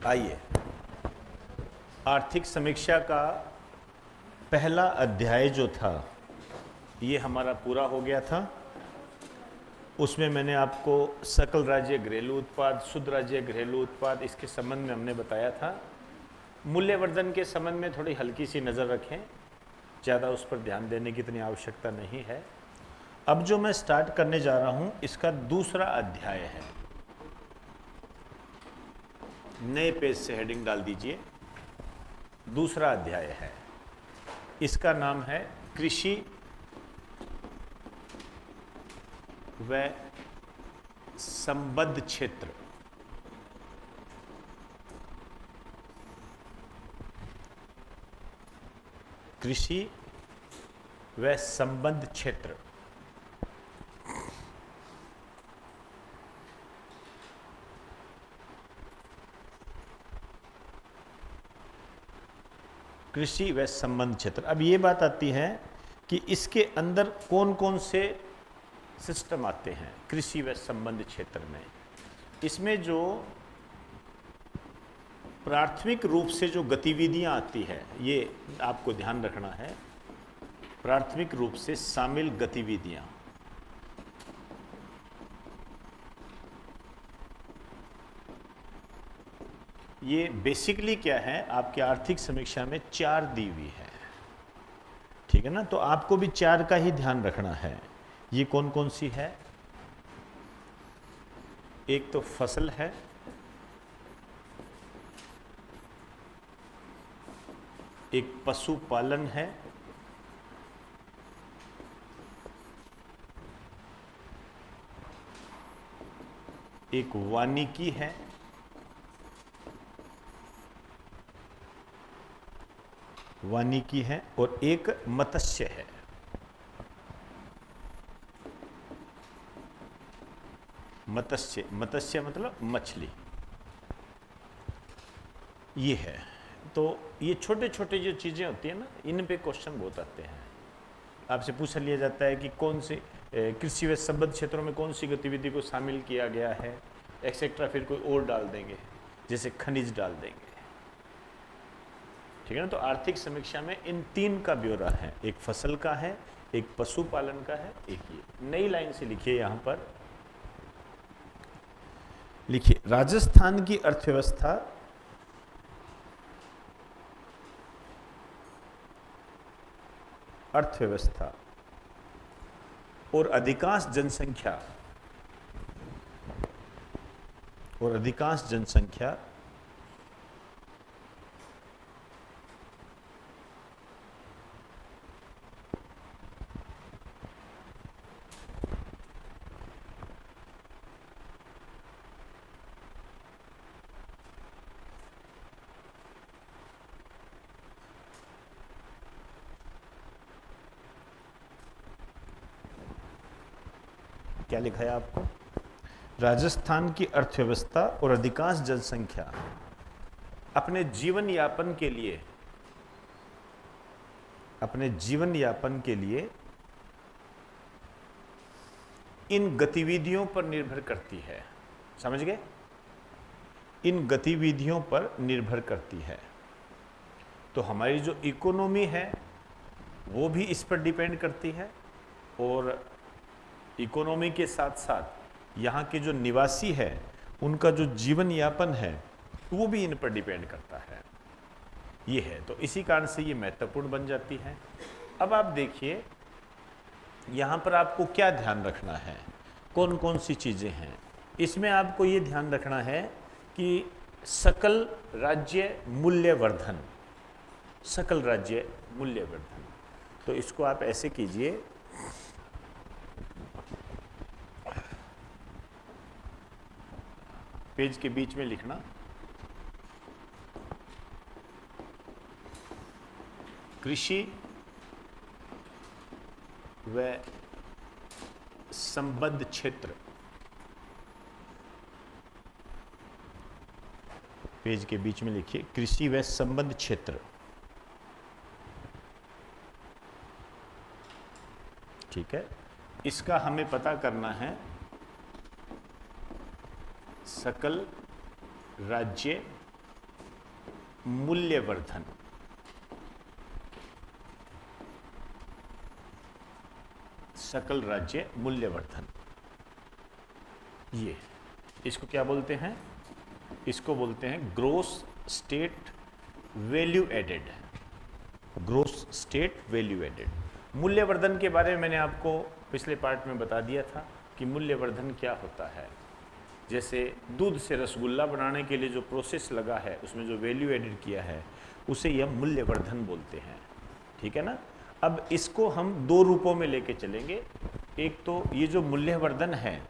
आइए, आर्थिक समीक्षा का पहला अध्याय जो था ये हमारा पूरा हो गया था। उसमें मैंने आपको सकल राज्य घरेलू उत्पाद, शुद्ध राज्य घरेलू उत्पाद, इसके संबंध में हमने बताया था। मूल्यवर्धन के संबंध में थोड़ी हल्की सी नज़र रखें, ज़्यादा उस पर ध्यान देने की इतनी आवश्यकता नहीं है। अब जो मैं स्टार्ट करने जा रहा हूँ इसका दूसरा अध्याय है। नए पेज से हेडिंग डाल दीजिए, दूसरा अध्याय है। इसका नाम है कृषि व संबद्ध क्षेत्र। कृषि व संबद्ध क्षेत्र। कृषि व संबद्ध क्षेत्र। अब ये बात आती है कि इसके अंदर कौन कौन से सिस्टम आते हैं कृषि व संबद्ध क्षेत्र में। इसमें जो प्राथमिक रूप से जो गतिविधियां आती है ये आपको ध्यान रखना है। प्राथमिक रूप से शामिल गतिविधियां, ये बेसिकली क्या है, आपकी आर्थिक समीक्षा में 4 दी हुई है, ठीक है ना। तो आपको भी 4 का ही ध्यान रखना है। ये कौन कौन सी है? एक तो फसल है, एक पशुपालन है, एक वानिकी है, और एक मत्स्य है। मत्स्य मतलब मछली, ये है। तो ये छोटे छोटे जो चीज़ें होती हैं ना, इन पे क्वेश्चन बहुत आते हैं। आपसे पूछ लिया जाता है कि कौन से कृषि व संबद्ध क्षेत्रों में कौन सी गतिविधि को शामिल किया गया है, एक्सेट्रा, फिर कोई और डाल देंगे, जैसे खनिज डाल देंगे, ठीक है ना। तो आर्थिक समीक्षा में इन 3 का ब्यौरा है, एक फसल का है, एक पशुपालन का है, एक ये। नई लाइन से लिखिए, यहां पर लिखिए, राजस्थान की अर्थव्यवस्था और अधिकांश जनसंख्या क्या लिखा है आपको? राजस्थान की अर्थव्यवस्था और अधिकांश जनसंख्या अपने जीवन यापन के लिए इन गतिविधियों पर निर्भर करती है। समझ गए? इन गतिविधियों पर निर्भर करती है। तो हमारी जो इकोनॉमी है वो भी इस पर डिपेंड करती है, और इकोनॉमी के साथ साथ यहाँ के जो निवासी है उनका जो जीवन यापन है वो भी इन पर डिपेंड करता है। ये है, तो इसी कारण से ये महत्वपूर्ण बन जाती है। अब आप देखिए यहाँ पर आपको क्या ध्यान रखना है, कौन कौन सी चीज़ें हैं। इसमें आपको ये ध्यान रखना है कि सकल राज्य मूल्यवर्धन, सकल राज्य मूल्यवर्धन। तो इसको आप ऐसे कीजिए, पेज के बीच में लिखना, कृषि व संबद्ध क्षेत्र। पेज के बीच में लिखिए कृषि व संबद्ध क्षेत्र, ठीक है। इसका हमें पता करना है सकल राज्य मूल्यवर्धन। सकल राज्य मूल्यवर्धन, ये इसको क्या बोलते हैं? इसको बोलते हैं gross state value added. Gross state value added. मूल्यवर्धन के बारे में मैंने आपको पिछले पार्ट में बता दिया था कि मूल्यवर्धन क्या होता है। जैसे दूध से रसगुल्ला बनाने के लिए जो प्रोसेस लगा है, उसमें जो वैल्यू एडेड किया है, उसे यह मूल्यवर्धन बोलते हैं। ठीक है ना? अब इसको हम दो रूपों में लेके चलेंगे। एक तो ये जो मूल्यवर्धन है,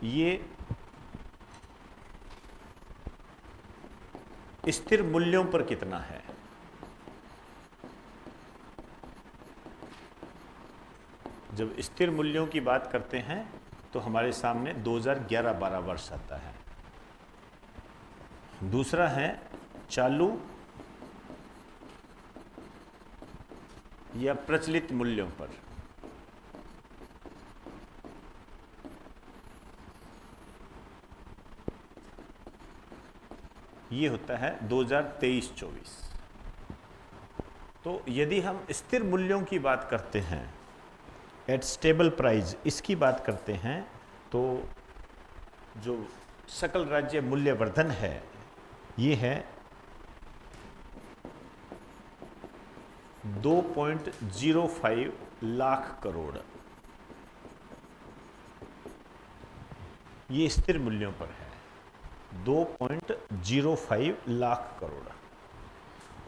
ये स्थिर मूल्यों पर कितना है। जब स्थिर मूल्यों की बात करते हैं तो हमारे सामने 2011-12 वर्ष आता है। दूसरा है चालू या प्रचलित मूल्यों पर। ये होता है 2023-24। तो यदि हम स्थिर मूल्यों की बात करते हैं, एट स्टेबल प्राइस, इसकी बात करते हैं, तो जो सकल राज्य मूल्यवर्धन है, ये है 2.05 लाख करोड़। ये स्थिर मूल्यों पर है, 2.05 लाख करोड़।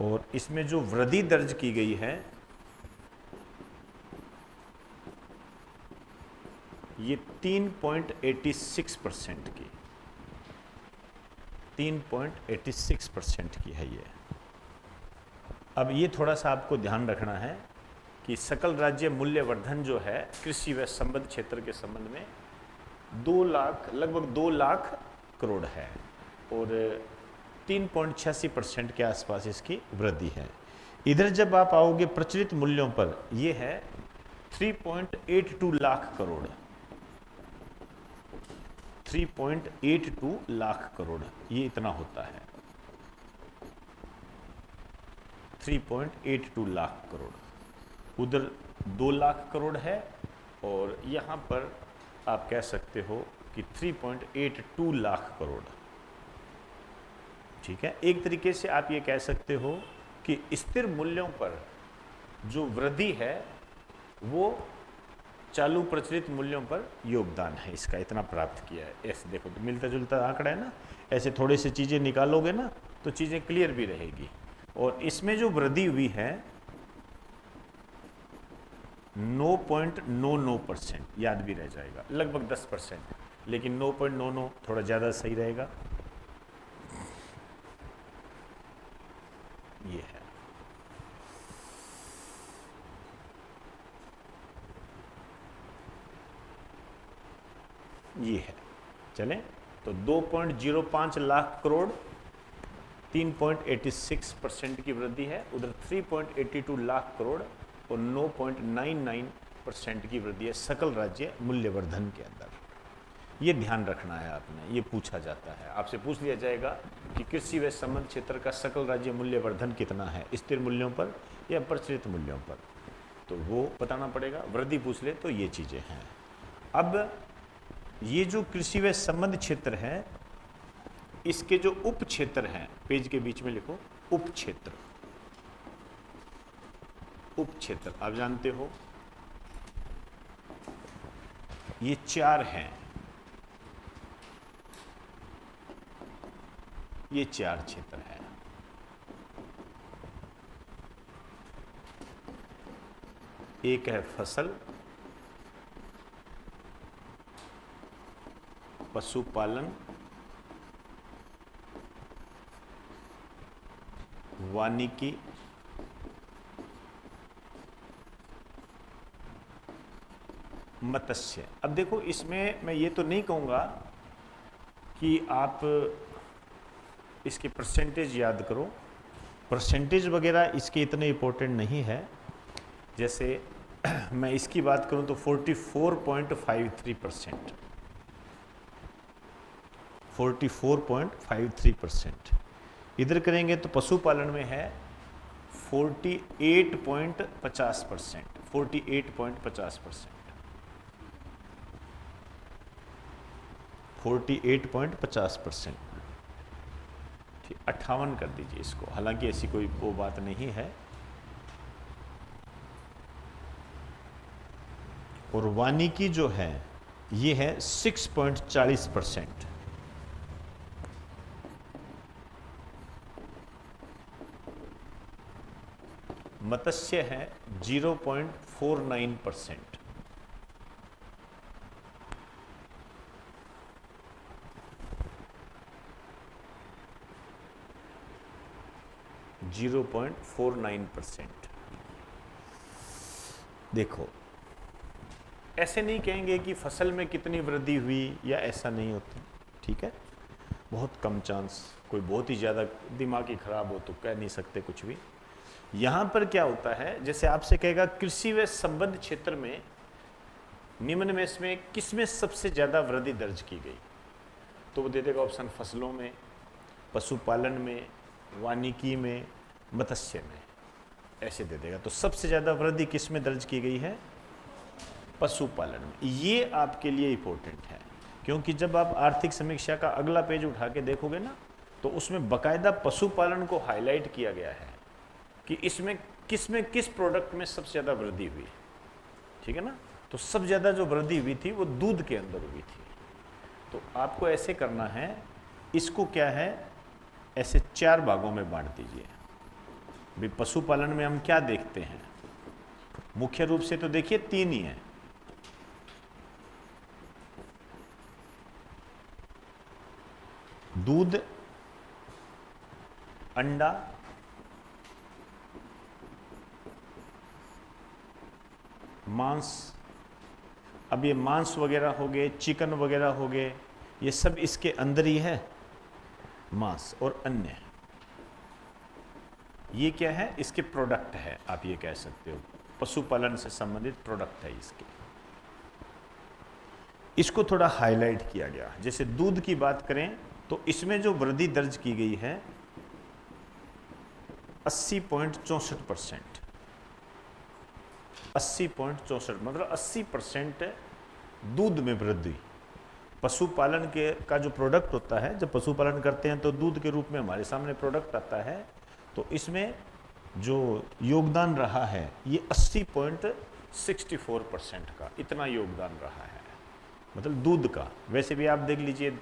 और इसमें जो वृद्धि दर्ज की गई है, ये 3.86% की, 3.86% की है ये। अब ये थोड़ा सा आपको ध्यान रखना है कि सकल राज्य मूल्यवर्धन जो है कृषि व संबद्ध क्षेत्र के संबंध में 2 लाख, लगभग 2 लाख करोड़ है और 3.86% के आसपास इसकी वृद्धि है। इधर जब आप आओगे प्रचलित मूल्यों पर, ये है 3.82 लाख करोड़, 3.82 लाख करोड़, ये इतना होता है, 3.82 लाख करोड़। उधर 2 लाख करोड़ है और यहाँ पर आप कह सकते हो कि 3.82 लाख करोड़। ठीक है, एक तरीके से आप ये कह सकते हो कि स्थिर मूल्यों पर जो वृद्धि है वो चालू प्रचलित मूल्यों पर योगदान है, इसका इतना प्राप्त किया है। ऐसे देखो तो मिलता जुलता आंकड़ा है ना, ऐसे थोड़े से चीज़ें निकालोगे ना तो चीज़ें क्लियर भी रहेगी। और इसमें जो वृद्धि हुई है 9.99%, याद भी रह जाएगा, लगभग 10%, लेकिन 9.99 थोड़ा ज़्यादा सही रहेगा। ये है। ये है, चलें तो 2.05 लाख करोड़, 3.86% की वृद्धि है। उधर 3.82 लाख करोड़ और 9.99% की वृद्धि है सकल राज्य मूल्यवर्धन के अंदर। ये ध्यान रखना है आपने, ये पूछा जाता है, आपसे पूछ लिया जाएगा कि कृषि व संबद्ध क्षेत्र का सकल राज्य मूल्यवर्धन कितना है, स्थिर मूल्यों पर या प्रचलित मूल्यों पर, तो वो बताना पड़ेगा। वृद्धि पूछ ले तो ये चीज़ें हैं। अब ये जो कृषि व संबद्ध क्षेत्र है, इसके जो उप क्षेत्र हैं, पेज के बीच में लिखो उप क्षेत्र। उप क्षेत्र आप जानते हो ये 4 हैं, ये 4 क्षेत्र हैं। एक है फसल, पशुपालन, वानिकी, मत्स्य। अब देखो इसमें मैं ये तो नहीं कहूँगा कि आप इसके परसेंटेज याद करो, परसेंटेज वगैरह इसके इतने इम्पोर्टेंट नहीं है। जैसे मैं इसकी बात करूं तो 44.53%, 44.53%। इधर करेंगे तो पशुपालन में है 48.50%, 48.50%, 48.50%, ठीक, 58 कर दीजिए इसको, हालांकि ऐसी कोई वो बात नहीं है। और वानिकी जो है ये है 6.40%, मत्स्य है 0.49%, देखो ऐसे नहीं कहेंगे कि फसल में कितनी वृद्धि हुई या ऐसा नहीं होता, ठीक है, बहुत कम चांस, कोई बहुत ही ज़्यादा दिमाग ही खराब हो तो कह नहीं सकते कुछ भी। यहाँ पर क्या होता है, जैसे आपसे कहेगा कृषि व संबद्ध क्षेत्र में निम्न में इसमें किसमें सबसे ज़्यादा वृद्धि दर्ज की गई, तो वो दे देगा ऑप्शन फसलों में, पशुपालन में, वानिकी में, मत्स्य में, ऐसे दे देगा। तो सबसे ज़्यादा वृद्धि किस में दर्ज की गई है, पशुपालन में। ये आपके लिए इंपॉर्टेंट है, क्योंकि जब आप आर्थिक समीक्षा का अगला पेज उठा के देखोगे ना, तो उसमें बकायदा पशुपालन को हाईलाइट किया गया है कि इसमें किस प्रोडक्ट में सबसे ज़्यादा वृद्धि हुई, ठीक है ना। तो सबसे ज़्यादा जो वृद्धि हुई थी वो दूध के अंदर हुई थी। तो आपको ऐसे करना है, इसको क्या है, ऐसे 4 भागों में बांट दीजिए। भी पशुपालन में हम क्या देखते हैं, मुख्य रूप से तो देखिए 3 ही हैं, दूध, अंडा, मांस। अब ये मांस वगैरह हो गए, चिकन वगैरह हो गए, ये सब इसके अंदर ही है, मांस और अन्य। ये क्या है, इसके प्रोडक्ट है, आप ये कह सकते हो, पशुपालन से संबंधित प्रोडक्ट है इसके। इसको थोड़ा हाईलाइट किया गया। जैसे दूध की बात करें तो इसमें जो वृद्धि दर्ज की गई है 80.64%, 80.64, मतलब 80% दूध में वृद्धि। पशुपालन के का जो प्रोडक्ट होता है, जब पशुपालन करते हैं तो दूध के रूप में हमारे सामने प्रोडक्ट आता है, तो इसमें जो योगदान रहा है ये 80.64% का, इतना योगदान रहा है, मतलब दूध का। वैसे भी आप देख लीजिए,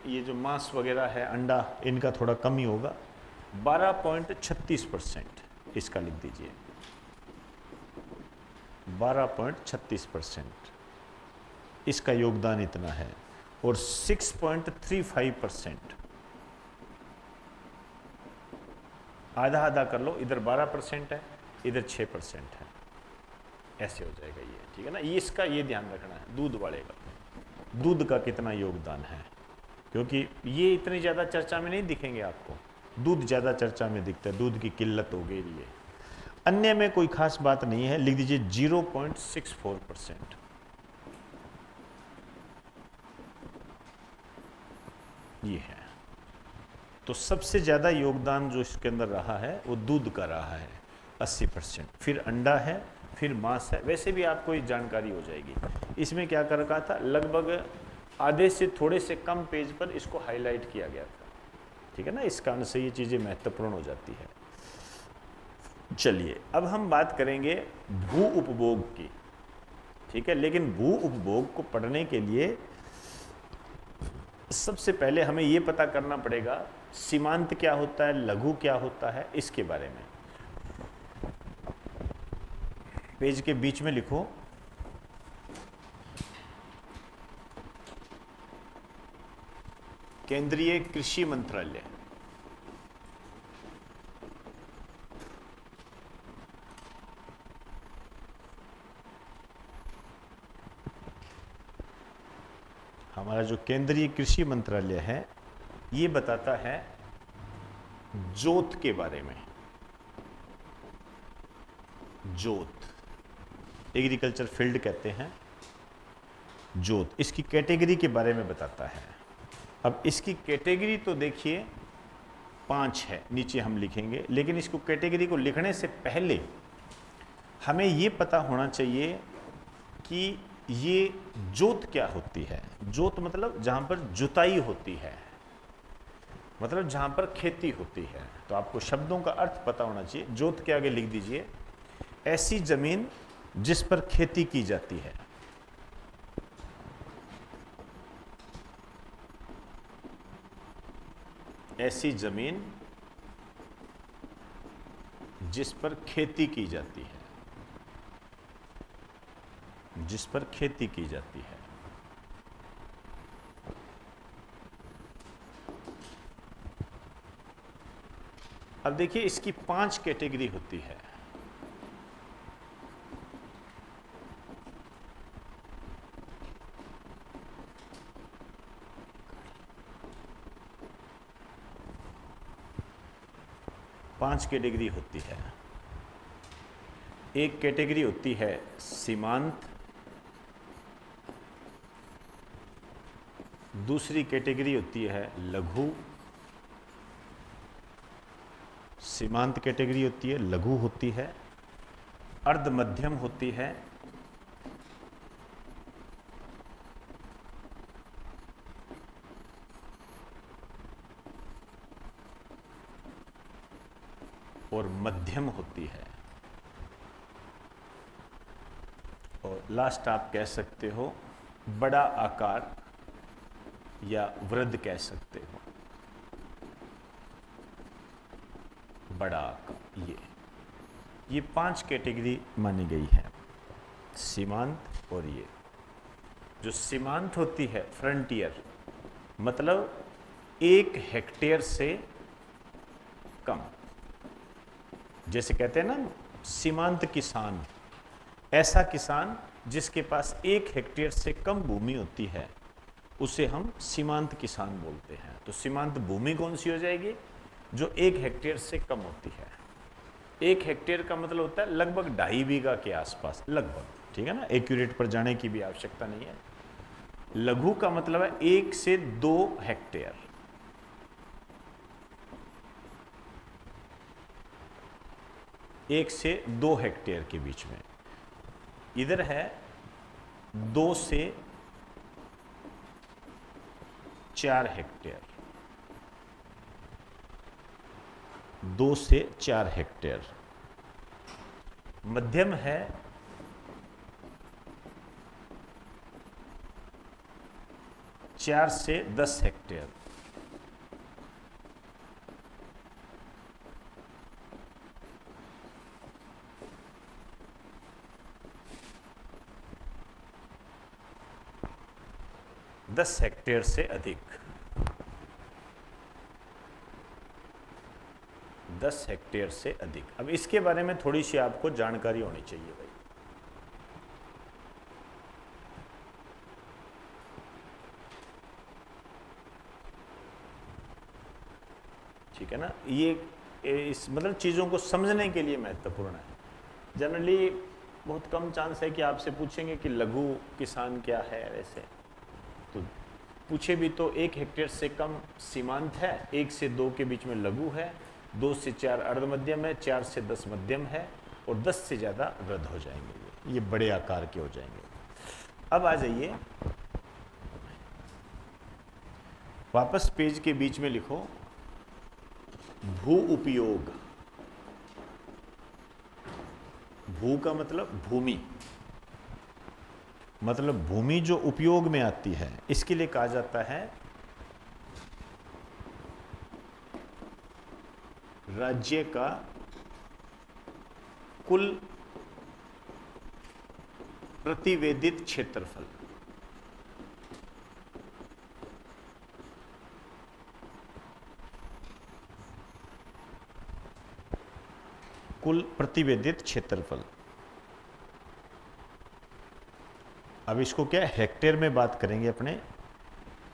ये जो मांस वगैरह है, अंडा, इनका थोड़ा कम ही होगा, 12.36%, इसका लिख दीजिए 12.36%, इसका योगदान इतना है। और 6.35%, आधा आधा कर लो, इधर 12% है, इधर 6% है, ऐसे हो जाएगा ये, ठीक है ना। ये इसका ये ध्यान रखना है, दूध वाले का, दूध का कितना योगदान है, क्योंकि ये इतनी ज़्यादा चर्चा में नहीं दिखेंगे आपको, दूध ज़्यादा चर्चा में दिखता है, दूध की किल्लत हो गई है। अन्य में कोई खास बात नहीं है, लिख दीजिए 0.64%, ये है। तो सबसे ज़्यादा योगदान जो इसके अंदर रहा है वो दूध का रहा है 80%, फिर अंडा है, फिर मांस है। वैसे भी आपको ये जानकारी हो जाएगी। इसमें क्या कर रखा था, लगभग आधे से थोड़े से कम पेज पर इसको हाईलाइट किया गया था, ठीक है ना। इस कारण से ये चीज़ें महत्वपूर्ण हो जाती है। चलिए अब हम बात करेंगे भू उपभोग की, ठीक है। लेकिन भू उपभोग को पढ़ने के लिए सबसे पहले हमें ये पता करना पड़ेगा सीमांत क्या होता है, लघु क्या होता है, इसके बारे में। पेज के बीच में लिखो केंद्रीय कृषि मंत्रालय। हमारा जो केंद्रीय कृषि मंत्रालय है ये बताता है जोत के बारे में। जोत, एग्रीकल्चर फील्ड कहते हैं, जोत इसकी कैटेगरी के बारे में बताता है। अब इसकी कैटेगरी तो देखिए 5 है, नीचे हम लिखेंगे, लेकिन इसको कैटेगरी को लिखने से पहले हमें ये पता होना चाहिए कि ये जोत क्या होती है। जोत मतलब जहाँ पर जुताई होती है, मतलब जहाँ पर खेती होती है। तो आपको शब्दों का अर्थ पता होना चाहिए। जोत के आगे लिख दीजिए ऐसी जमीन जिस पर खेती की जाती है। ऐसी जमीन जिस पर खेती की जाती है, जिस पर खेती की जाती है। अब देखिए इसकी 5 कैटेगरी होती है। पांच कैटेगरी होती है। एक कैटेगरी होती है सीमांत, दूसरी कैटेगरी होती है लघु, सीमांत कैटेगरी होती है, लघु होती है, अर्ध मध्यम होती है, और मध्यम होती है, और लास्ट आप कह सकते हो बड़ा आकार या वृद्ध कह सकते हो, बड़ा आकार। ये 5 कैटेगरी मानी गई है, सीमांत। और ये जो सीमांत होती है फ्रंटियर, मतलब 1 हेक्टेयर से कम, जैसे कहते हैं ना सीमांत किसान, ऐसा किसान जिसके पास 1 हेक्टेयर से कम भूमि होती है उसे हम सीमांत किसान बोलते हैं। तो सीमांत भूमि कौन सी हो जाएगी? जो 1 हेक्टेयर से कम होती है। 1 हेक्टेयर का मतलब होता है लगभग 2.5 बीघा के आसपास, लगभग, ठीक है ना, एक्यूरेट पर जाने की भी आवश्यकता नहीं है। लघु का मतलब है 1 से 2 हेक्टेयर। एक से 2 हेक्टेयर के बीच में। इधर है 2 से 4 हेक्टेयर, 2 से 4 हेक्टेयर। मध्यम है 4 से 10 हेक्टेयर। दस हेक्टेयर से अधिक, 10 हेक्टेयर से अधिक। अब इसके बारे में थोड़ी सी आपको जानकारी होनी चाहिए भाई। ठीक है ना, ये इस मतलब चीज़ों को समझने के लिए महत्वपूर्ण है। जनरली बहुत कम चांस है कि आपसे पूछेंगे कि लघु किसान क्या है, ऐसे तो पूछे भी तो 1 हेक्टेयर से कम सीमांत है, 1 से 2 के बीच में लघु है, 2 से 4 अर्ध मध्यम है, 4 से 10 मध्यम है, और 10 से ज़्यादा वृद्ध हो जाएंगे, ये बड़े आकार के हो जाएंगे। अब आ जाइए वापस पेज के बीच में लिखो भू उपयोग। भू का मतलब भूमि, मतलब भूमि जो उपयोग में आती है, इसके लिए कहा जाता है राज्य का कुल प्रतिवेदित क्षेत्रफल। कुल प्रतिवेदित क्षेत्रफल। अब इसको क्या हेक्टेयर में बात करेंगे अपने।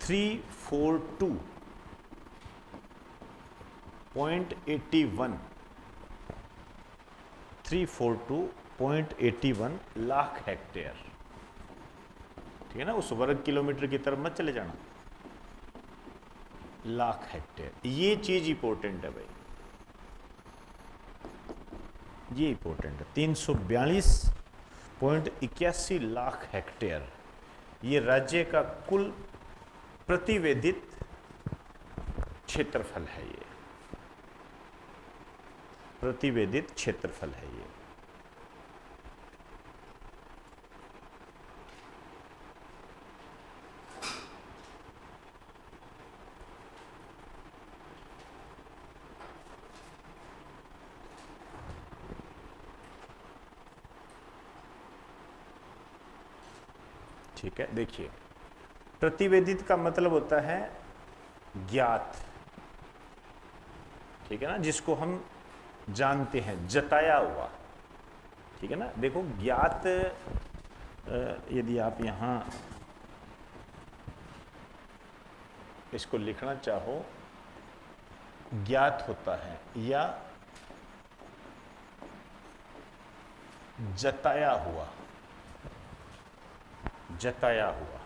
342.81 342.81 लाख हेक्टेयर। ठीक है ना, उस वर्ग किलोमीटर की तरफ मत चले जाना। लाख हेक्टेयर। ये चीज इंपॉर्टेंट है भाई, ये इंपॉर्टेंट है। 342.81 लाख हेक्टेयर ये राज्य का कुल प्रतिवेदित क्षेत्रफल है। ये प्रतिवेदित क्षेत्रफल है ये। ठीक है, देखिए प्रतिवेदित का मतलब होता है ज्ञात, ठीक है ना, जिसको हम जानते हैं, जताया हुआ, ठीक है ना। देखो ज्ञात, यदि आप यहां इसको लिखना चाहो, ज्ञात होता है या जताया हुआ, जताया हुआ।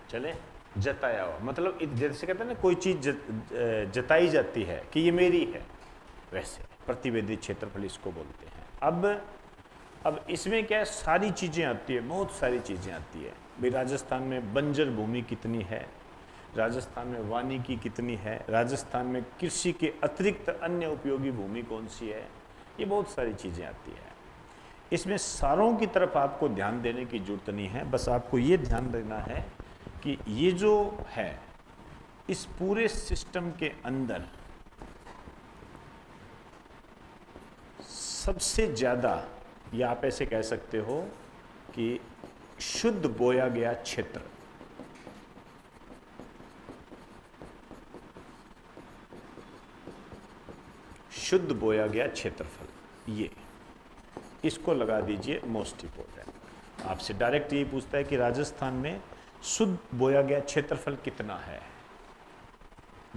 चले, जताया हुआ मतलब जैसे कहते हैं ना, कोई चीज जताई जाती है कि ये मेरी है, वैसे प्रतिवेदित क्षेत्रफल इसको बोलते हैं। अब इसमें क्या है, सारी चीजें आती है, बहुत सारी चीजें आती है भाई। राजस्थान में बंजर भूमि कितनी है, राजस्थान में वानिकी कितनी है, राजस्थान में कृषि के अतिरिक्त अन्य उपयोगी भूमि कौन सी है, ये बहुत सारी चीजें आती है। इसमें सारों की तरफ आपको ध्यान देने की जरूरत नहीं है, बस आपको ये ध्यान देना है कि ये जो है इस पूरे सिस्टम के अंदर सबसे ज्यादा, या आप ऐसे कह सकते हो कि शुद्ध बोया गया क्षेत्र, शुद्ध बोया गया क्षेत्रफल, ये इसको लगा दीजिए मोस्ट इंपोर्टेंट। आपसे डायरेक्ट ये पूछता है कि राजस्थान में शुद्ध बोया गया क्षेत्रफल कितना है।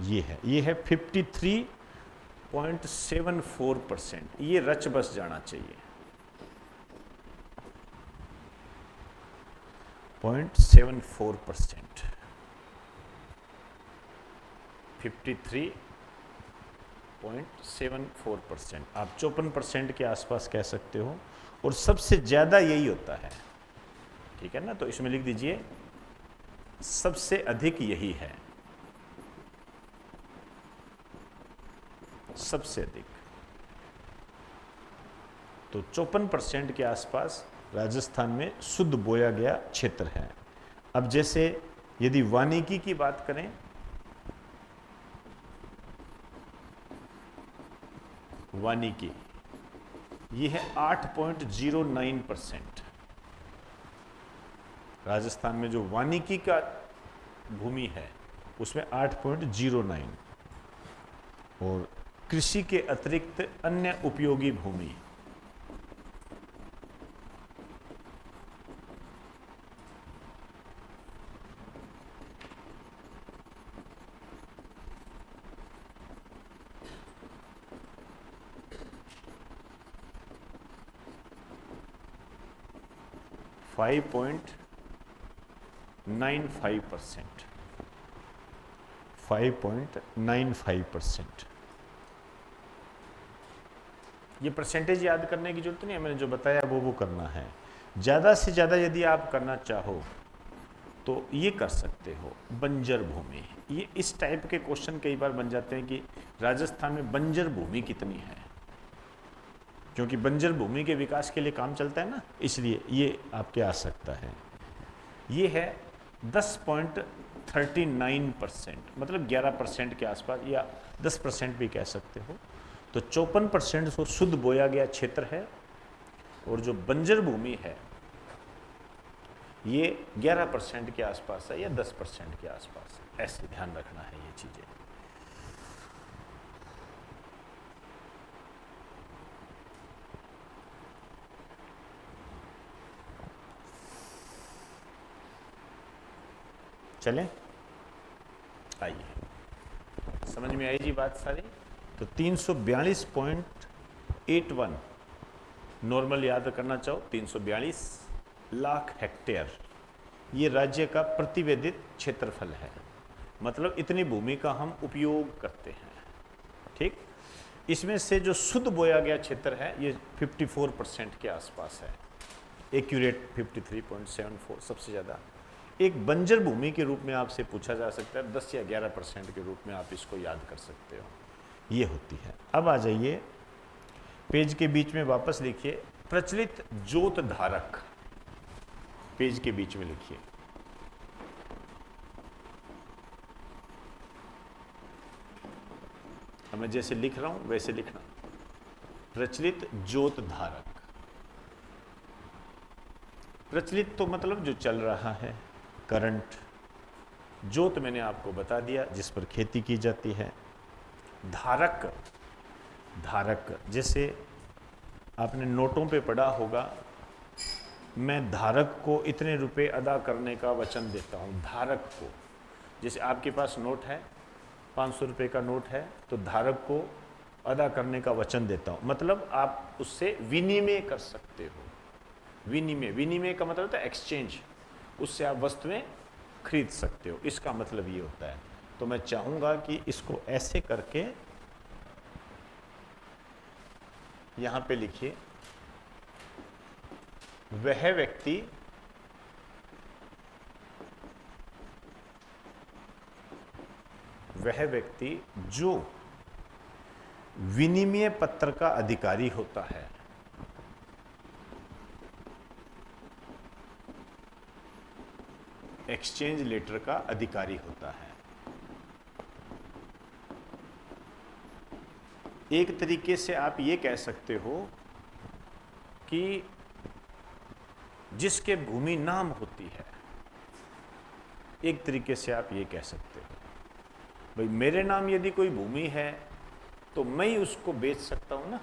ये है 53.74%। ये रच बस जाना चाहिए, 0.74%, 53.74%। आप 54% के आसपास कह सकते हो, और सबसे ज्यादा यही होता है, ठीक है ना। तो इसमें लिख दीजिए सबसे अधिक यही है, सबसे अधिक। तो 54% के आसपास राजस्थान में शुद्ध बोया गया क्षेत्र है। अब जैसे यदि वानिकी की बात करें, वानिकी ये है 8.09%। राजस्थान में जो वानिकी का भूमि है उसमें 8.09, और कृषि के अतिरिक्त अन्य उपयोगी भूमि 5.95%, 5.95%। ये परसेंटेज याद करने की जरूरत नहीं है, मैंने जो बताया वो करना है। ज़्यादा से ज़्यादा यदि आप करना चाहो तो ये कर सकते हो, बंजर भूमि। ये इस टाइप के क्वेश्चन कई बार बन जाते हैं कि राजस्थान में बंजर भूमि कितनी है, क्योंकि बंजर भूमि के विकास के लिए काम चलता है ना, इसलिए ये आपके आ सकता है। ये है 10.39%, मतलब 11% के आसपास, या 10% भी कह सकते हो। तो 54% तो शुद्ध बोया गया क्षेत्र है, और जो बंजर भूमि है ये 11% के आसपास है, या 10% के आसपास है। ऐसे ध्यान रखना है ये चीजें। चलें, आइए, समझ में आई जी बात सारी। तो 342.81 नॉर्मल याद करना चाहो 342 लाख हेक्टेयर ये राज्य का प्रतिवेदित क्षेत्रफल है, मतलब इतनी भूमि का हम उपयोग करते हैं। ठीक, इसमें से जो शुद्ध बोया गया क्षेत्र है ये 54% के आसपास है, एक्यूरेट 53.74 सबसे ज़्यादा। एक बंजर भूमि के रूप में आपसे पूछा जा सकता है, 10 या 11% के रूप में आप इसको याद कर सकते हो, ये होती है। अब आ जाइए पेज के बीच में वापस लिखिए प्रचलित जोत धारक, पेज के बीच में लिखिए। अब मैं जैसे लिख रहा हूं वैसे लिखना, प्रचलित जोत धारक। प्रचलित तो मतलब जो चल रहा है, करंट। जोत मैंने आपको बता दिया जिस पर खेती की जाती है। धारक, धारक जैसे आपने नोटों पे पढ़ा होगा, मैं धारक को इतने रुपए अदा करने का वचन देता हूँ। धारक को, जैसे आपके पास नोट है, 500 रुपये का नोट है, तो धारक को अदा करने का वचन देता हूँ, मतलब आप उससे विनिमय कर सकते हो। विनिमय, विनिमय का मतलब होता है एक्सचेंज, उससे आप वस्तुएं खरीद सकते हो, इसका मतलब ये होता है। तो मैं चाहूँगा कि इसको ऐसे करके यहाँ पे लिखिए, वह व्यक्ति जो विनिमय पत्र का अधिकारी होता है, एक्सचेंज लेटर का अधिकारी होता है। एक तरीके से आप ये कह सकते हो कि जिसके भूमि नाम होती है, एक तरीके से आप ये कह सकते हो भाई मेरे नाम यदि कोई भूमि है तो मैं ही उसको बेच सकता हूं ना,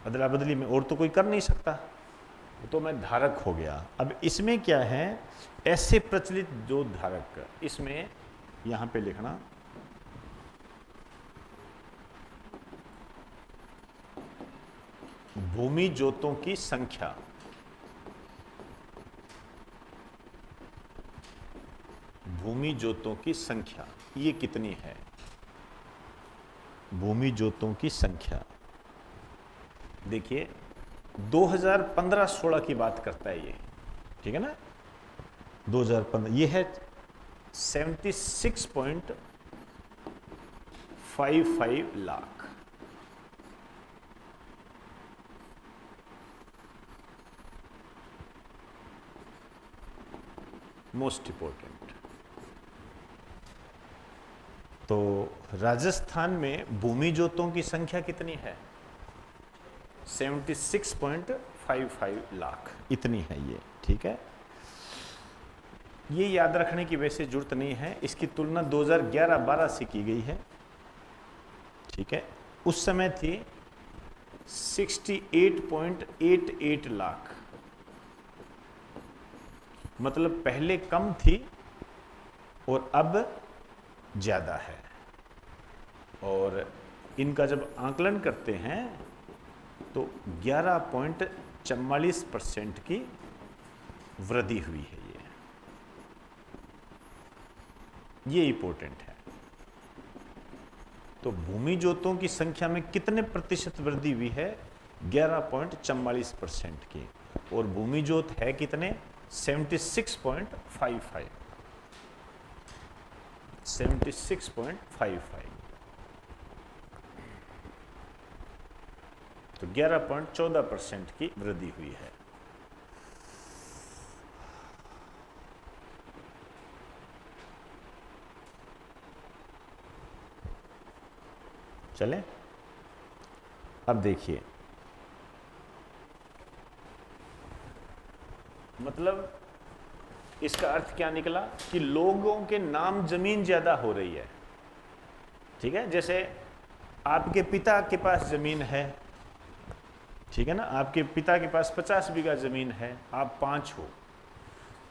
अदला बदली में और तो कोई कर नहीं सकता, तो मैं धारक हो गया। अब इसमें क्या है, ऐसे प्रचलित जो धारक, इसमें यहां पे लिखना भूमि जोतों की संख्या, भूमि जोतों की संख्या ये कितनी है, भूमि जोतों की संख्या। देखिए 2015-16 की बात करता है ये, ठीक है ना, 2015 ये है 76.55 लाख। Most important. तो राजस्थान में भूमि जोतों की संख्या कितनी है, 76.55 लाख, इतनी है ये, ठीक है। ये याद रखने की वैसे जरूरत नहीं है, इसकी तुलना 2011-12 से की गई है, ठीक है। उस समय थी 68.88 लाख, मतलब पहले कम थी और अब ज्यादा है। और इनका जब आकलन करते हैं तो 11.44% की वृद्धि हुई है। ये इंपॉर्टेंट है। तो भूमि जोतों की संख्या में कितने प्रतिशत वृद्धि हुई है, 11.44% की, और भूमि जोत है कितने, 76.55, 76.55, तो 11.14% की वृद्धि हुई है। चले, अब देखिए, मतलब इसका अर्थ क्या निकला कि लोगों के नाम जमीन ज्यादा हो रही है, ठीक है। जैसे आपके पिता के पास जमीन है, ठीक है ना, आपके पिता के पास 50 बीघा जमीन है, आप 5 हो,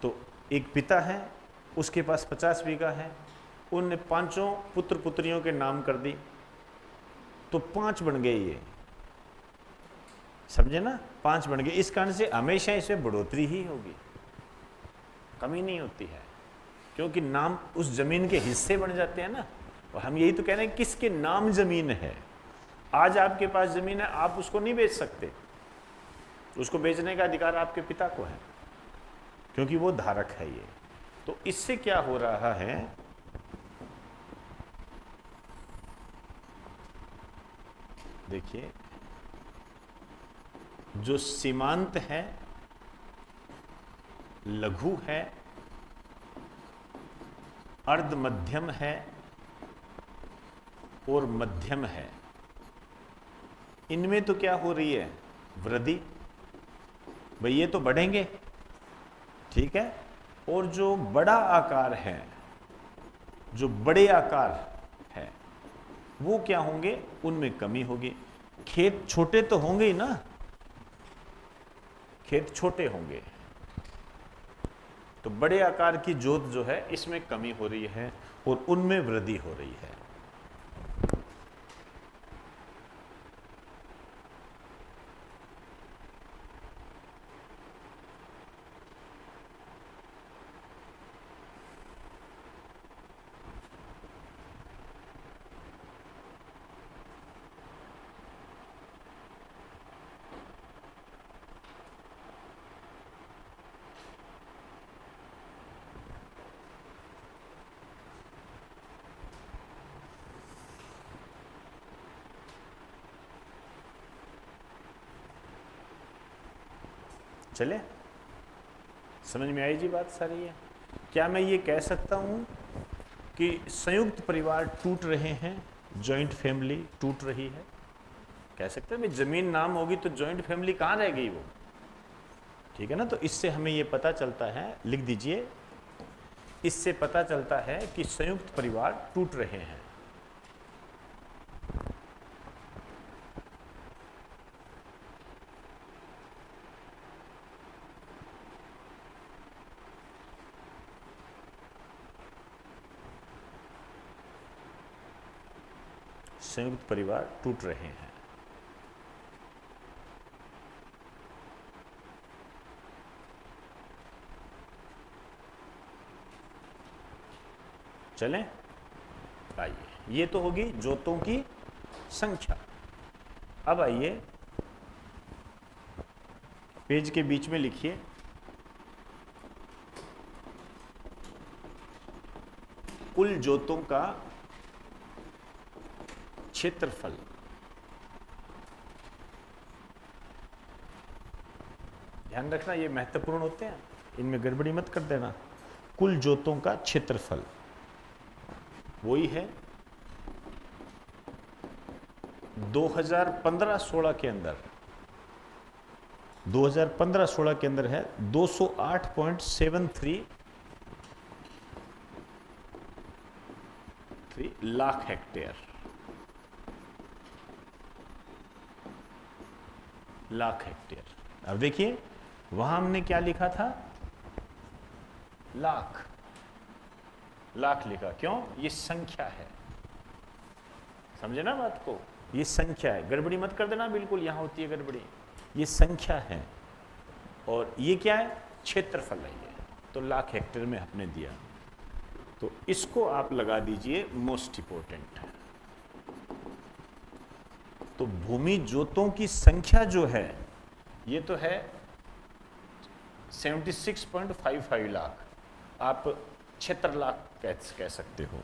तो एक पिता है, उसके पास 50 बीघा है, उनने 5 पुत्र पुत्रियों के नाम कर दी, तो 5 बन गए ये, समझे ना, 5 बन गए। इस कारण से हमेशा इसमें बढ़ोतरी ही होगी, कमी नहीं होती है, क्योंकि नाम उस जमीन के हिस्से बन जाते हैं ना। और हम यही तो कह रहे हैं किसके नाम जमीन है। आज आपके पास जमीन है, आप उसको नहीं बेच सकते, उसको बेचने का अधिकार आपके पिता को है, क्योंकि वो धारक है ये। तो इससे क्या हो रहा है, देखिए, जो सीमांत है, लघु है, अर्ध मध्यम है और मध्यम है, इनमें तो क्या हो रही है, वृद्धि। भाई ये तो बढ़ेंगे, ठीक है। और जो बड़ा आकार है, जो बड़े आकार है, वो क्या होंगे, उनमें कमी होगी। खेत छोटे तो होंगे ही ना, खेत छोटे होंगे, तो बड़े आकार की जोत जो है इसमें कमी हो रही है और उनमें वृद्धि हो रही है। चले, समझ में आई जी बात सारी है। क्या मैं ये कह सकता हूं कि संयुक्त परिवार टूट रहे हैं, जॉइंट फैमिली टूट रही है? कह सकते हैं भाई जमीन नाम होगी तो जॉइंट फैमिली कहां रह गई वो, ठीक है ना। तो इससे हमें ये पता चलता है, लिख दीजिए, इससे पता चलता है कि संयुक्त परिवार टूट रहे हैं। संयुक्त परिवार टूट रहे हैं। चलें, आइए, ये तो होगी जोतों की संख्या। अब आइए पेज के बीच में लिखिए कुल जोतों का क्षेत्रफल। ध्यान रखना, ये महत्वपूर्ण होते हैं, इनमें गड़बड़ी मत कर देना। कुल जोतों का क्षेत्रफल वही है 2015-16 के अंदर, 2015-16 के अंदर है 208.73 लाख हेक्टेयर, लाख हेक्टेयर। अब देखिए वहां हमने क्या लिखा था, लाख, लाख लिखा, क्यों, ये संख्या है, समझे ना बात को, ये संख्या है, गड़बड़ी मत कर देना बिल्कुल, यहां होती है गड़बड़ी, ये संख्या है और ये क्या है, क्षेत्रफल है ये, तो लाख हेक्टेयर में हमने दिया, तो इसको आप लगा दीजिए मोस्ट इंपोर्टेंट है। तो भूमि जोतों की संख्या जो है ये तो है 76.55 लाख, आप 76 लाख कह सकते हो,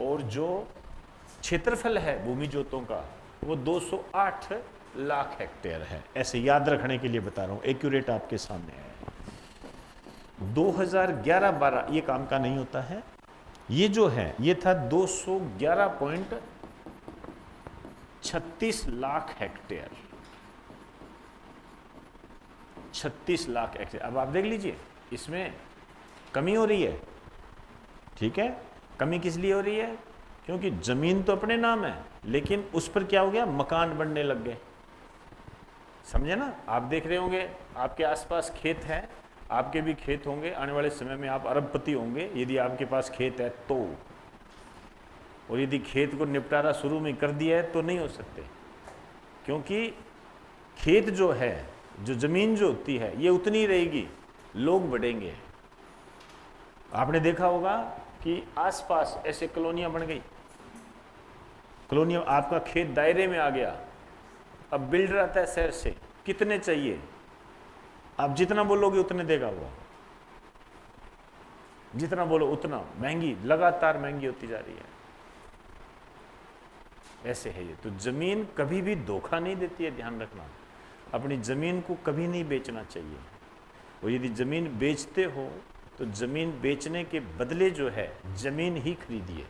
और जो क्षेत्रफल है भूमि जोतों का वो 208 लाख हेक्टेयर है। ऐसे याद रखने के लिए बता रहा हूं, एक्यूरेट आपके सामने है। 2011-12 ये काम का नहीं होता है, ये जो है ये था 211.36 लाख हेक्टेयर, 36 लाख हेक्टेयर। अब आप देख लीजिए इसमें कमी हो रही है, ठीक है। कमी किस लिए हो रही है, क्योंकि जमीन तो अपने नाम है लेकिन उस पर क्या हो गया, मकान बनने लग गए, समझे ना। आप देख रहे होंगे आपके आसपास खेत है आपके भी खेत होंगे, आने वाले समय में आप अरबपति होंगे यदि आपके पास खेत है तो, और यदि खेत को निपटारा शुरू में कर दिया है तो नहीं हो सकते, क्योंकि खेत जो है, जो जमीन जो होती है ये उतनी रहेगी, लोग बढ़ेंगे। आपने देखा होगा कि आसपास ऐसे कॉलोनियां बन गई, कॉलोनियां, आपका खेत दायरे में आ गया, अब बिल्डर आता है शहर से, कितने चाहिए, आप जितना बोलोगे उतने देगा वो, जितना बोलो उतना, महंगी, लगातार महंगी होती जा रही है। ऐसे है ये। तो जमीन कभी भी धोखा नहीं देती है, ध्यान रखना। अपनी जमीन को कभी नहीं बेचना चाहिए, और यदि जमीन बेचते हो तो जमीन बेचने के बदले जो है जमीन ही खरीदिए।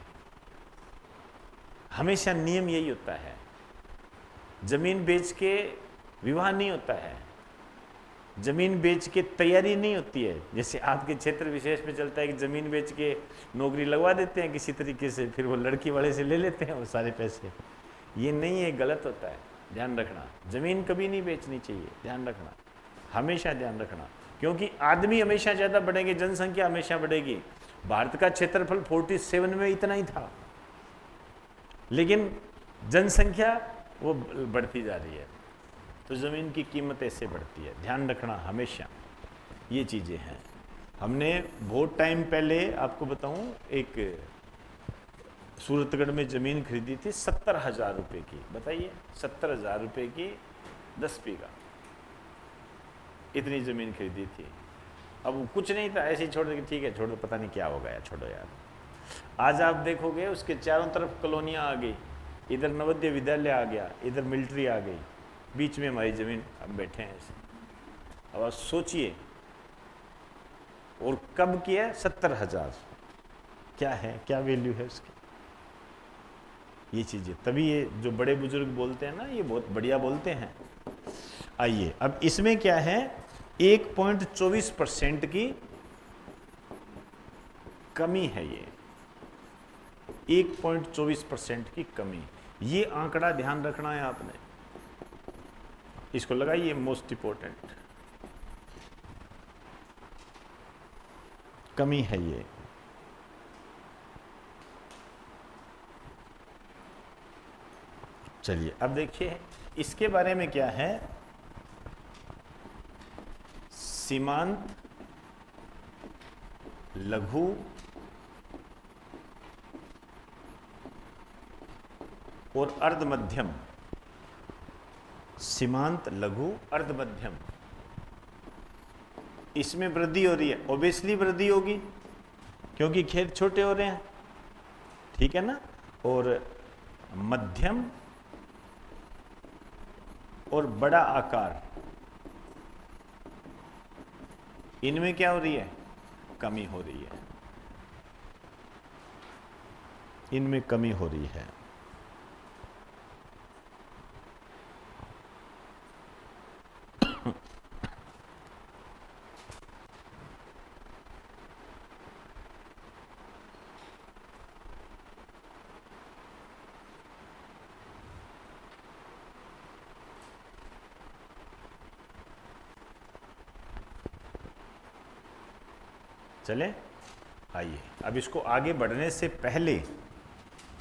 हमेशा नियम यही होता है, जमीन बेच के विवाह नहीं होता है, जमीन बेच के तैयारी नहीं होती है। जैसे आपके क्षेत्र विशेष में चलता है कि जमीन बेच के नौकरी लगवा देते हैं किसी तरीके से, फिर वो लड़की वाले से ले लेते हैं वो सारे पैसे। ये नहीं है, गलत होता है, ध्यान रखना। जमीन कभी नहीं बेचनी चाहिए, ध्यान रखना, हमेशा ध्यान रखना, क्योंकि आदमी हमेशा ज़्यादा बढ़ेंगे, जनसंख्या हमेशा बढ़ेगी। भारत का क्षेत्रफल 47 में इतना ही था, लेकिन जनसंख्या वो बढ़ती जा रही है, तो ज़मीन की कीमत ऐसे बढ़ती है, ध्यान रखना हमेशा। ये चीज़ें हैं। हमने बहुत टाइम पहले आपको बताऊं, एक सूरतगढ़ में ज़मीन खरीदी थी 70,000 रुपये की, बताइए 70,000 रुपये की 10 बीघा, इतनी ज़मीन खरीदी थी। अब वो कुछ नहीं था, ऐसे ही छोड़ दे, ठीक है छोड़ दो, पता नहीं क्या हो गया, छोड़ो यार। आज आप देखोगे उसके चारों तरफ कॉलोनियाँ आ गई, इधर नवोदय विद्यालय आ गया, इधर मिलिट्री आ गई, बीच में हमारी ज़मीन, हम बैठे हैं ऐसे। अब आप सोचिए, और कब किया? 70,000, क्या है, क्या वैल्यू है उसकी? ये चीज़ें, तभी ये जो बड़े बुजुर्ग बोलते हैं ना, ये बहुत बढ़िया बोलते हैं। आइए, अब इसमें क्या है, 1.24% की कमी है, ये 1.24% की कमी। ये आंकड़ा ध्यान रखना है आपने, इसको लगाइए मोस्ट इंपॉर्टेंट, कमी है ये। चलिए अब देखिए इसके बारे में क्या है। सीमांत, लघु और अर्ध मध्यम, सीमांत, लघु, अर्ध मध्यम, इसमें वृद्धि हो रही है। ऑब्वियसली वृद्धि होगी क्योंकि खेत छोटे हो रहे हैं, ठीक है ना। और मध्यम और बड़ा आकार, इनमें क्या हो रही है? कमी हो रही है, इनमें कमी हो रही है। चले, आइए अब इसको आगे बढ़ने से पहले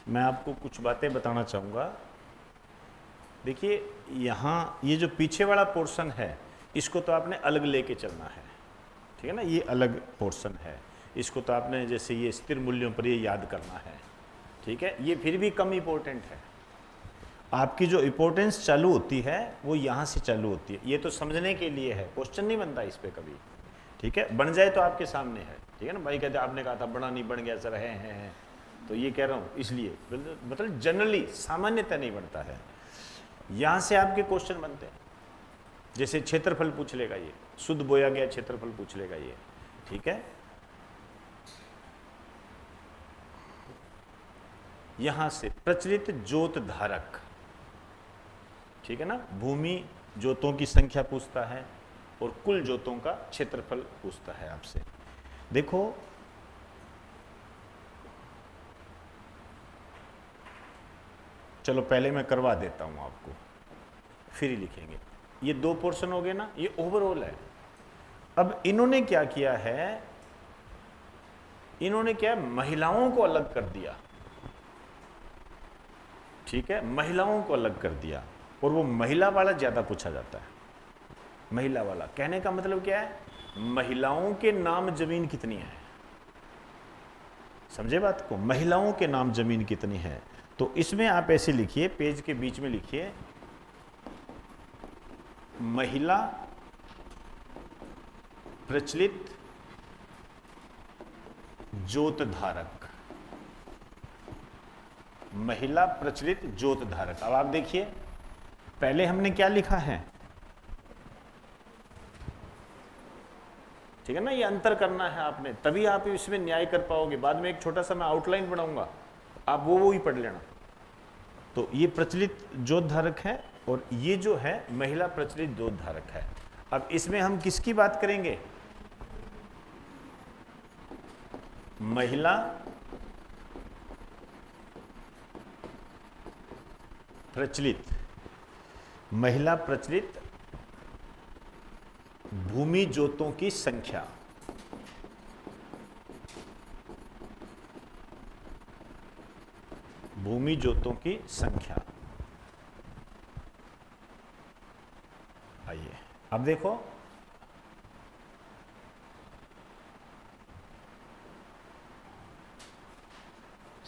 मैं आपको कुछ बातें बताना चाहूँगा। देखिए यहाँ ये जो पीछे वाला पोर्शन है, इसको तो आपने अलग लेके चलना है, ठीक है ना। ये अलग पोर्शन है, इसको तो आपने जैसे ये स्थिर मूल्यों पर ये याद करना है, ठीक है। ये फिर भी कम इम्पोर्टेंट है, आपकी जो इम्पोर्टेंस चालू होती है वो यहाँ से चालू होती है। ये तो समझने के लिए है, क्वेश्चन नहीं बनता इस पर कभी, ठीक है। बन जाए तो आपके सामने है, ठीक है ना। भाई कहते आपने कहा था बना नहीं, बन गया सर, है तो ये कह रहा हूँ इसलिए, मतलब जनरली सामान्यतः नहीं बनता है। यहाँ से आपके क्वेश्चन बनते हैं, जैसे क्षेत्रफल पूछ लेगा, ये शुद्ध बोया गया क्षेत्रफल पूछ लेगा ये, ठीक है। यहाँ से प्रचलित जोत धारक, ठीक है ना, भूमि जोतों की संख्या पूछता है और कुल जोतों का क्षेत्रफल पूछता है आपसे। देखो चलो पहले मैं करवा देता हूं आपको, फिर ही लिखेंगे। ये दो पोर्शन हो गए ना, ये ओवरऑल है। अब इन्होंने क्या किया है, इन्होंने क्या महिलाओं को अलग कर दिया, ठीक है, महिलाओं को अलग कर दिया, और वो महिला वाला ज्यादा पूछा जाता है। महिला वाला कहने का मतलब क्या है, महिलाओं के नाम जमीन कितनी है, समझे बात को, महिलाओं के नाम जमीन कितनी है। तो इसमें आप ऐसे लिखिए, पेज के बीच में लिखिए, महिला प्रचलित जोत धारक, महिला प्रचलित जोत धारक। अब आप देखिए, पहले हमने क्या लिखा है, ठीक है ना, ये अंतर करना है आपने, तभी आप इसमें न्याय कर पाओगे। बाद में एक छोटा सा मैं आउटलाइन बनाऊंगा, आप वो ही पढ़ लेना। तो ये प्रचलित जोत धारक है, और ये जो है महिला प्रचलित जोत धारक है। अब इसमें हम किसकी बात करेंगे, महिला प्रचलित, महिला प्रचलित भूमि जोतों की संख्या, भूमि जोतों की संख्या। आइए अब देखो,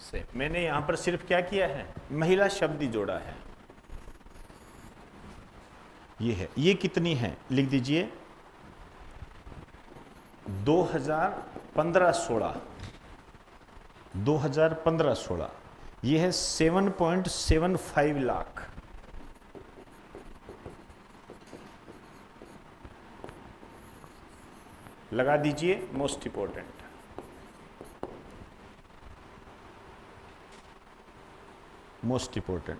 से मैंने यहां पर सिर्फ क्या किया है, महिला शब्द ही जोड़ा है। ये है, ये कितनी है लिख दीजिए, 2015-16, 2015-16 ये है 7.75 लाख। लगा दीजिए, मोस्ट इंपॉर्टेंट, मोस्ट इंपॉर्टेंट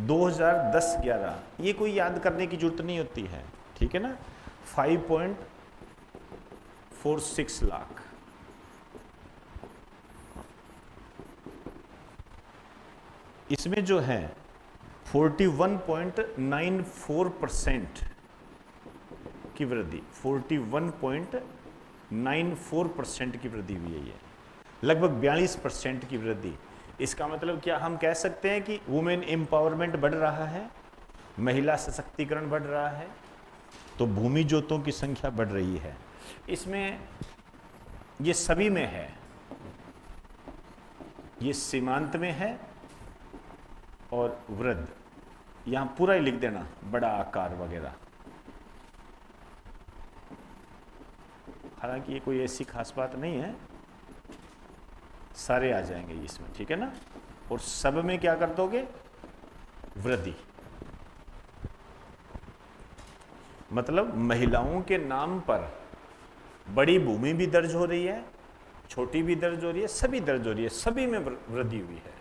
2010-11, ये कोई याद करने की जरूरत नहीं होती है, ठीक है ना। 5.46 लाख, इसमें जो है 41.94% की वृद्धि, 41.94% की वृद्धि हुई है, ये लगभग 42% की वृद्धि। इसका मतलब क्या हम कह सकते हैं कि वुमेन एम्पावरमेंट बढ़ रहा है, महिला सशक्तिकरण बढ़ रहा है, तो भूमि जोतों की संख्या बढ़ रही है। इसमें ये सभी में है, ये सीमांत में है, और वृद्ध यहां पूरा ही लिख देना, बड़ा आकार वगैरह। हालांकि ये कोई ऐसी खास बात नहीं है, सारे आ जाएंगे इसमें, ठीक है ना। और सब में क्या कर दोगे, वृद्धि, मतलब महिलाओं के नाम पर बड़ी भूमि भी दर्ज हो रही है, छोटी भी दर्ज हो रही है, सभी दर्ज हो रही है, सभी में वृद्धि हुई है।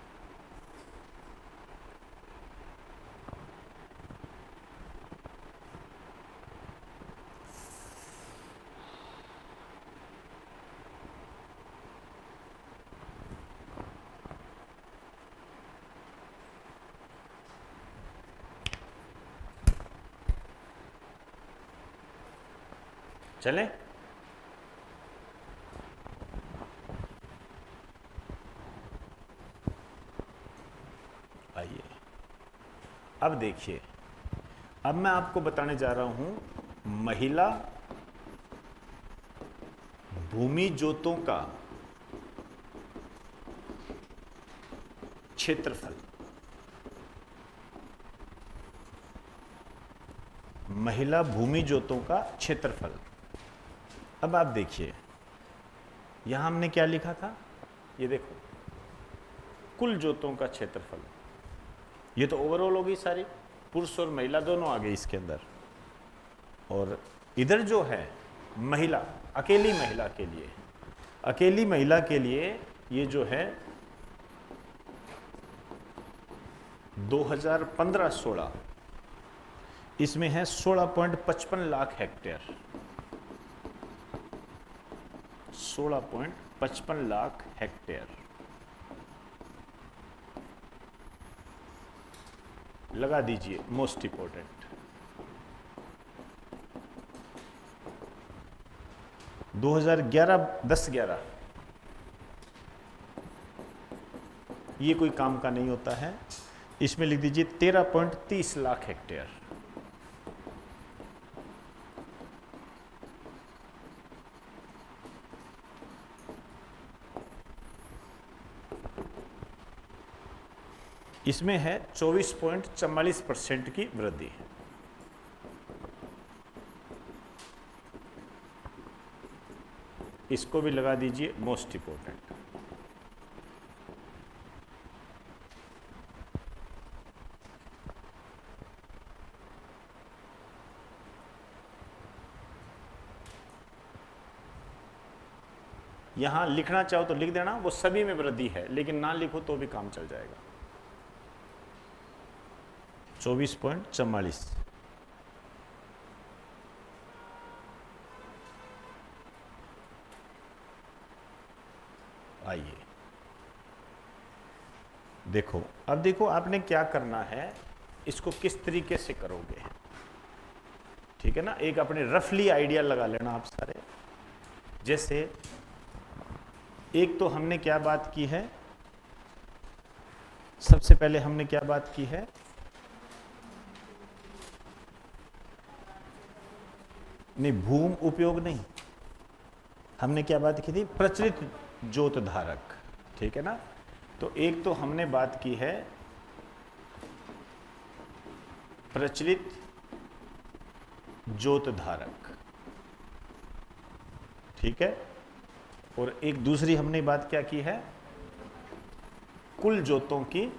चले, आइए अब देखिए, अब मैं आपको बताने जा रहा हूं महिला भूमि जोतों का क्षेत्रफल, महिला भूमि जोतों का क्षेत्रफल। अब आप देखिए, यहां हमने क्या लिखा था, ये देखो, कुल जोतों का क्षेत्रफल, ये तो ओवरऑल होगी सारी, पुरुष और महिला दोनों आ गए इसके अंदर। और इधर जो है महिला, अकेली महिला के लिए, अकेली महिला के लिए ये जो है 2015-16, इसमें है 16.55 लाख हेक्टेयर, 16.55 लाख हेक्टेयर। लगा दीजिए, मोस्ट इंपॉर्टेंट। 2011 10-11 ये कोई काम का नहीं होता है। इसमें लिख दीजिए 13.30 लाख हेक्टेयर। इसमें है 24.44% की वृद्धि। इसको भी लगा दीजिए मोस्ट इंपोर्टेंट। यहां लिखना चाहो तो लिख देना, वो सभी में वृद्धि है, लेकिन ना लिखो तो भी काम चल जाएगा। 24.44। आइए देखो, अब देखो आपने क्या करना है, इसको किस तरीके से करोगे, ठीक है ना। एक अपने रफली आइडिया लगा लेना आप सारे। जैसे एक तो हमने क्या बात की है, सबसे पहले हमने क्या बात की है, नहीं भूमि उपयोग नहीं, हमने क्या बात की थी, प्रचलित ज्योत धारक, ठीक है ना। तो एक तो हमने बात की है प्रचलित ज्योत धारक, ठीक है। और एक दूसरी हमने बात क्या की है, कुल ज्योतों की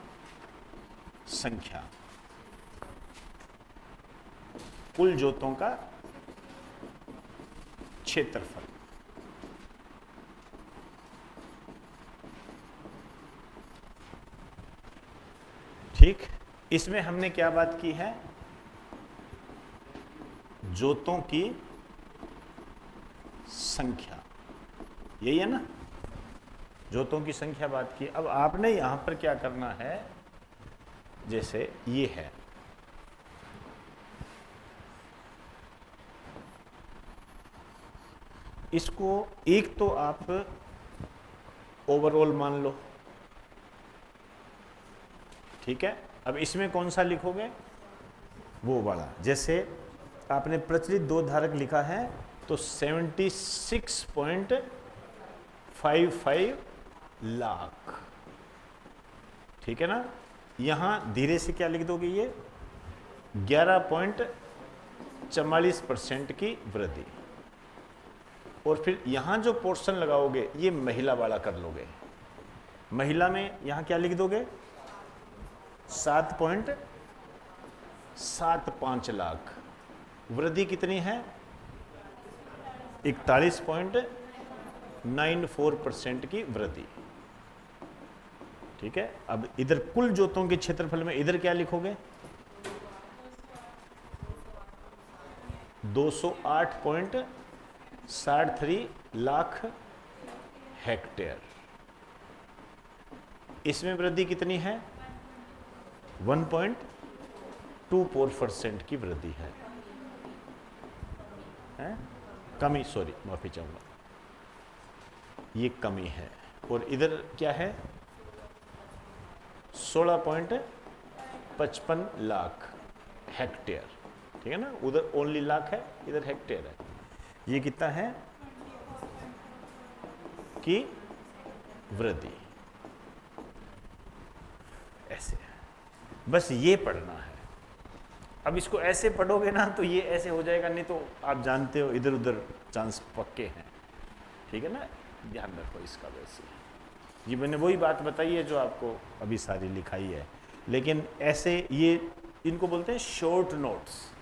संख्या, कुल ज्योतों का क्षेत्रफल। ठीक, इसमें हमने क्या बात की है, ज्योतों की संख्या, यही है ना, ज्योतों की संख्या बात की। अब आपने यहां पर क्या करना है, जैसे ये है, इसको एक तो आप ओवरऑल मान लो, ठीक है। अब इसमें कौन सा लिखोगे, वो वाला। जैसे आपने प्रचलित दो धारक लिखा है तो 76.55 लाख, ठीक है ना। यहां धीरे से क्या लिख दोगे, ये 11.44% की वृद्धि। और फिर यहां जो पोर्शन लगाओगे ये महिला वाला कर लोगे। महिला में यहां क्या लिख दोगे, 7.75 लाख। वृद्धि कितनी है, 41.94% की वृद्धि, ठीक है। अब इधर कुल ज्योतों के क्षेत्रफल में इधर क्या लिखोगे, 208.63 लाख हेक्टेयर। इसमें वृद्धि कितनी है, 1.24% की वृद्धि है? कमी, सॉरी माफी चाहूंगा, ये कमी है। और इधर क्या है, 16.55 लाख हेक्टेयर, ठीक है ना। उधर ओनली लाख है, इधर हेक्टेयर है। ये कितना है कि वृद्धि, ऐसे है। बस ये पढ़ना है। अब इसको ऐसे पढ़ोगे ना तो ये ऐसे हो जाएगा, नहीं तो आप जानते हो इधर उधर चांस पक्के हैं, ठीक है ना। ध्यान रखो इसका। वैसे ये मैंने वही बात बताई है जो आपको अभी सारी लिखाई है, लेकिन ऐसे ये इनको बोलते हैं शॉर्ट नोट्स,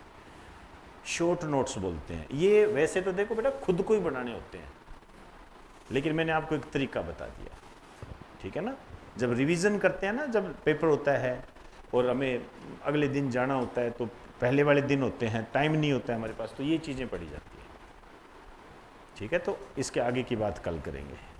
शॉर्ट नोट्स बोलते हैं। ये वैसे तो देखो बेटा खुद को ही बनाने होते हैं, लेकिन मैंने आपको एक तरीका बता दिया, ठीक है ना। जब रिवीजन करते हैं ना, जब पेपर होता है और हमें अगले दिन जाना होता है, तो पहले वाले दिन होते हैं, टाइम नहीं होता है हमारे पास, तो ये चीज़ें पढ़ी जाती है, ठीक है। तो इसके आगे की बात कल करेंगे।